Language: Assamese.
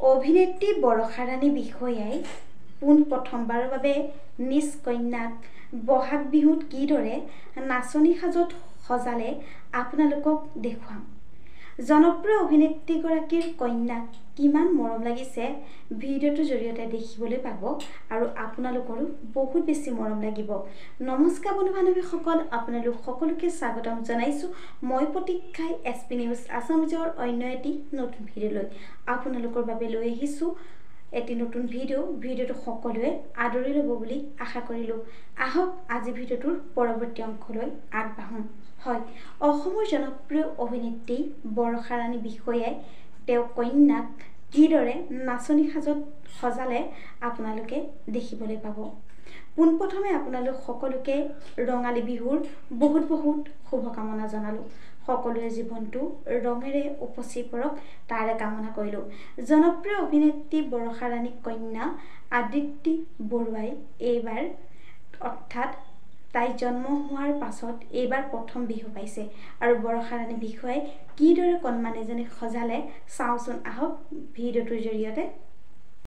অভিনেত্ৰী বৰষা ৰাণী বিষয়াই পোন প্ৰথমবাৰৰ বাবে নিজ কন্যাক বহাগ বিহুত কিদৰে নাচনী সাজত সজালে আপোনালোকক দেখুৱাম। জনপ্ৰিয় অভিনেত্ৰীগৰাকীৰ কন্যাক কিমান মৰম লাগিছে ভিডিঅ'টোৰ জৰিয়তে দেখিবলৈ পাব আৰু আপোনালোকৰো বহুত বেছি মৰম লাগিব। নমস্কাৰ বন্ধু বান্ধৱীসকল, আপোনালোক সকলোকে স্বাগতম জনাইছোঁ। মই প্ৰতীক্ষাই SP নিউজ আছামিজৰ অন্য এটি নতুন ভিডিঅ'লৈ আপোনালোকৰ বাবে লৈ আহিছোঁ এটি নতুন ভিডিঅ'টো সকলোৱে আদৰি ল'ব বুলি আশা কৰিলোঁ। আহক আজি ভিডিঅ'টোৰ পৰৱৰ্তী অংশলৈ আগবাঢ়োঁ। হয়, অসমৰ জনপ্ৰিয় অভিনেত্ৰী বৰষা ৰাণী বিষয়াই তেওঁ কন্যাক কিদৰে নাচনী সাজত সজালে আপোনালোকে দেখিবলৈ পাব। পোনপ্ৰথমে আপোনালোক সকলোকে ৰঙালী বিহুৰ বহুত শুভকামনা জনালোঁ। সকলোৰে জীৱনটো ৰঙেৰে উপচি পৰক তাৰে কামনা কৰিলোঁ। জনপ্ৰিয় অভিনেত্ৰী বৰষা ৰাণীৰ কন্যা আদিতি বৰুৱাই এইবাৰ অৰ্থাৎ তাই জন্ম হোৱাৰ পাছত এইবাৰ প্ৰথম বিহু পাইছে আৰু বৰষা ৰাণী বিষয়াই কিদৰে কণমানিজনীক সজালে চাওঁচোন, আহক ভিডিঅ'টোৰ জৰিয়তে